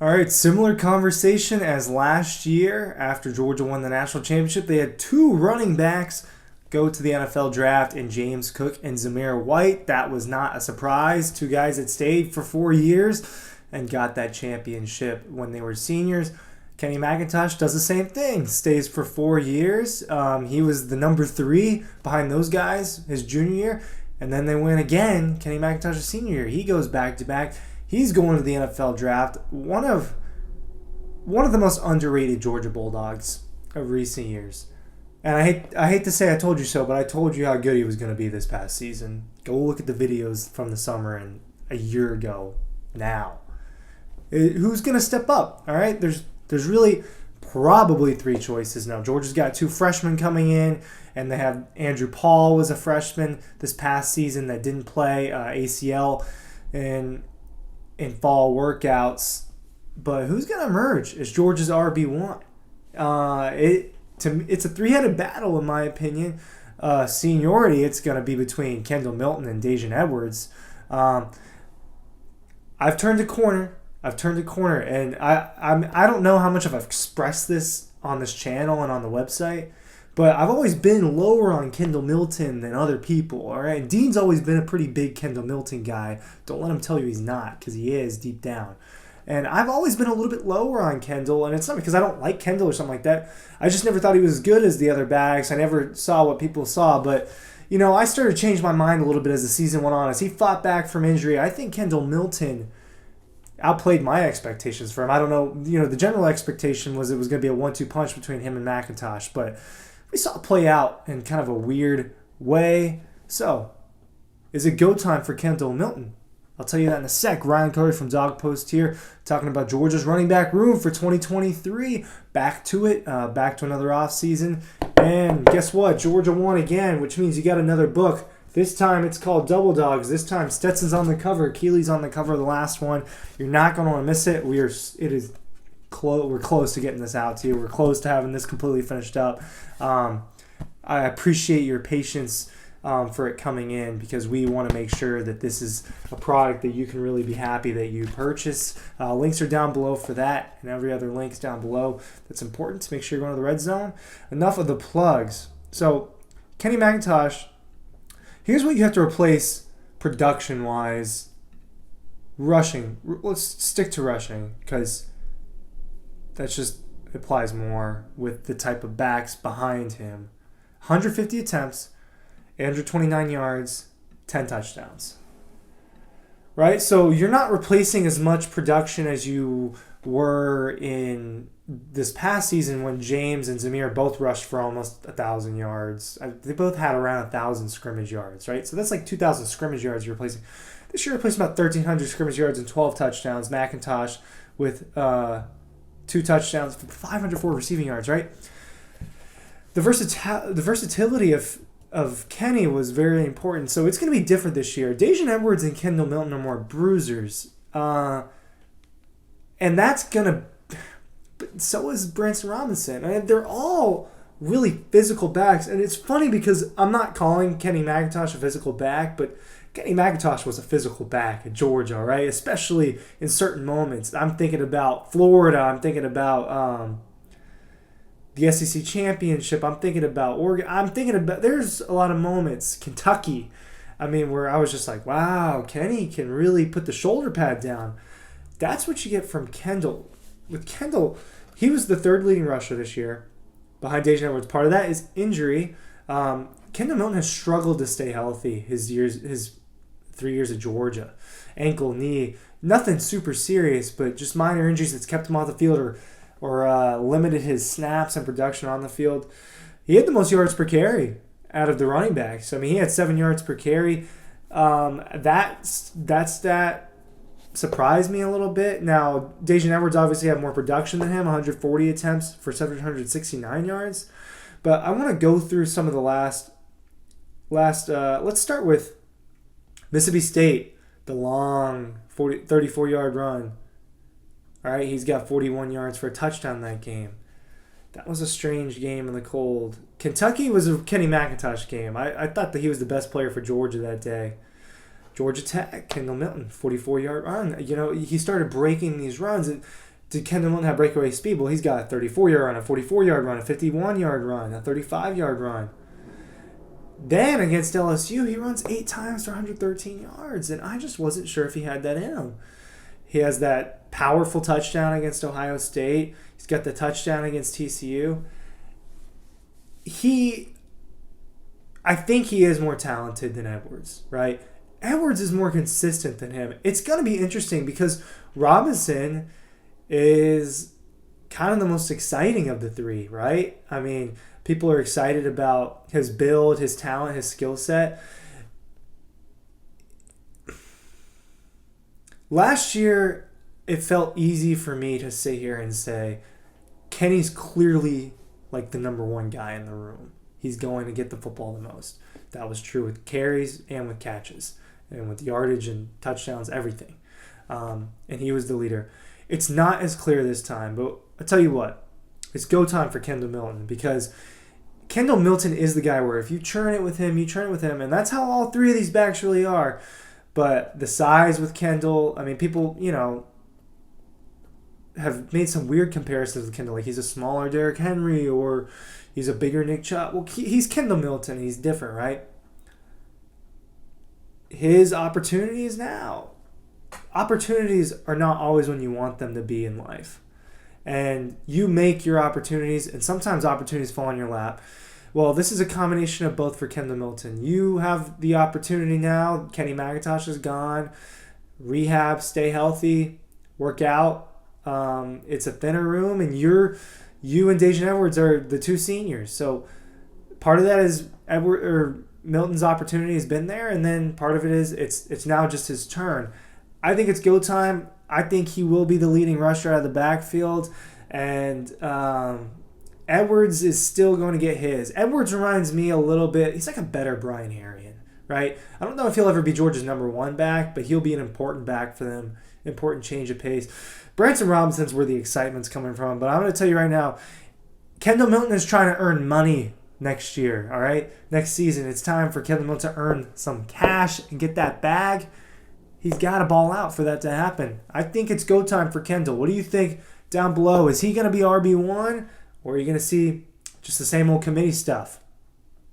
All right, similar conversation as last year after Georgia won the national championship. They had two running backs go to the NFL draft in James Cook and Zamir White. That was not a surprise. Two guys that stayed for 4 years and got that championship when they were seniors. Kenny McIntosh does the same thing, stays for 4 years. He was the number 3 behind those guys his junior year, and then they win again. Kenny McIntosh's senior year, he goes back to back. He's going to the NFL draft. One of the most underrated Georgia Bulldogs of recent years. And I hate to say I told you so, but I told you how good he was going to be this past season. Go look at the videos from the summer and a year ago now. Who's going to step up? All right, there's really probably 3 choices now. Georgia's got 2 freshmen coming in, and they have Andrew Paul was a freshman this past season that didn't play ACL in fall workouts. But who's going to emerge as Georgia's RB1? It's a 3-headed battle in my opinion. Seniority, it's going to be between Kendall, Milton, and Dajan Edwards. I've turned a corner, and I don't know how much I've expressed this on this channel and on the website, but I've always been lower on Kendall Milton than other people. All right, Dean's always been a pretty big Kendall Milton guy. Don't let him tell you he's not, because he is deep down. And I've always been a little bit lower on Kendall, and it's not because I don't like Kendall or something like that. I just never thought he was as good as the other backs. I never saw what people saw, but I started to change my mind a little bit as the season went on. As he fought back from injury, I think Kendall Milton outplayed my expectations for him. I don't know, the general expectation was it was going to be a 1-2 punch between him and McIntosh, but we saw it play out in kind of a weird way. So, is it go time for Kendall Milton? I'll tell you that in a sec. Ryan Curry from Dog Post here, talking about Georgia's running back room for 2023. Back to it, back to another offseason. And guess what? Georgia won again, which means you got another book. This time it's called Double Dogs. This time Stetson's on the cover. Keely's on the cover of the last one. You're not going to want to miss it. We're close to getting this out to you. We're close to having this completely finished up. I appreciate your patience for it coming in, because we want to make sure that this is a product that you can really be happy that you purchase. Links are down below for that, and every other link's down below. That's important to make sure you're going to the red zone. Enough of the plugs. So, Kenny McIntosh, here's what you have to replace production-wise. Rushing. Let's stick to rushing, because that just applies more with the type of backs behind him. 150 attempts, 829 yards, 10 touchdowns. Right? So you're not replacing as much production as you were in this past season when James and Zamir both rushed for almost 1,000 yards. They both had around 1,000 scrimmage yards, right? So that's like 2,000 scrimmage yards you're replacing. This year, replacing about 1,300 scrimmage yards and 12 touchdowns. McIntosh with 2 touchdowns, 504 receiving yards, right? The versatility of Kenny was very important. So it's going to be different this year. Dajan Edwards and Kendall Milton are more bruisers. And that's going to... But so is Branson Robinson. I mean, they're all really physical backs. And it's funny because I'm not calling Kenny McIntosh a physical back, but Kenny McIntosh was a physical back at Georgia, right? Especially in certain moments. I'm thinking about Florida. I'm thinking about the SEC championship. I'm thinking about Oregon. There's a lot of moments. Kentucky. I mean, where I was just like, wow, Kenny can really put the shoulder pad down. That's what you get from Kendall. With Kendall, he was the 3rd leading rusher this year behind Dajan Edwards. Part of that is injury. Kendall Milton has struggled to stay healthy his 3 years at Georgia. Ankle, knee, nothing super serious, but just minor injuries that's kept him off the field or limited his snaps and production on the field. He had the most yards per carry out of the running backs. I mean, he had 7 yards per carry. That stat surprised me a little bit. Now, Dajan Edwards obviously had more production than him, 140 attempts for 769 yards. But I want to go through some of the last. Let's start with Mississippi State, the long 34-yard run. All right, he's got 41 yards for a touchdown that game. That was a strange game in the cold. Kentucky was a Kenny McIntosh game. I thought that he was the best player for Georgia that day. Georgia Tech, Kendall Milton, 44-yard run. He started breaking these runs. And Did Kendall Milton have breakaway speed? Well, he's got a 34-yard run, a 44-yard run, a 51-yard run, a 35-yard run. Then against LSU, he runs 8 times for 113 yards, and I just wasn't sure if he had that in him. He has that powerful touchdown against Ohio State. He's got the touchdown against TCU. I think he is more talented than Edwards, right? Edwards is more consistent than him. It's going to be interesting because Robinson is kind of the most exciting of the three, right? I mean, people are excited about his build, his talent, his skill set. Last year, it felt easy for me to sit here and say, Kenny's clearly like the number one guy in the room. He's going to get the football the most. That was true with carries and with catches and with yardage and touchdowns, everything. And he was the leader. It's not as clear this time, but I'll tell you what. It's go time for Kendall Milton because Kendall Milton is the guy where if you churn it with him, you churn it with him. And that's how all three of these backs really are. But the size with Kendall, I mean, people, have made some weird comparisons with Kendall. Like he's a smaller Derrick Henry or he's a bigger Nick Chubb. Well, he's Kendall Milton. He's different, right? His opportunity is now. Opportunities are not always when you want them to be in life. And you make your opportunities, and sometimes opportunities fall in your lap. Well, this is a combination of both for Kendall Milton. You have the opportunity now. Kenny McIntosh is gone. Rehab, stay healthy, work out. It's a thinner room, and you and Dejan Edwards are the two seniors. So part of that is Milton's opportunity has been there, and then part of it is it's now just his turn. I think it's go time. I think he will be the leading rusher out of the backfield, and Edwards is still going to get his. Edwards reminds me a little bit. He's like a better Brian Herrien, right? I don't know if he'll ever be Georgia's number one back, but he'll be an important back for them, important change of pace. Branson Robinson's where the excitement's coming from, but I'm going to tell you right now, Kendall Milton is trying to earn money next year, all right? Next season, it's time for Kendall Milton to earn some cash and get that bag. He's got to ball out for that to happen. I think it's go time for Kendall. What do you think down below? Is he going to be RB1, or are you going to see just the same old committee stuff?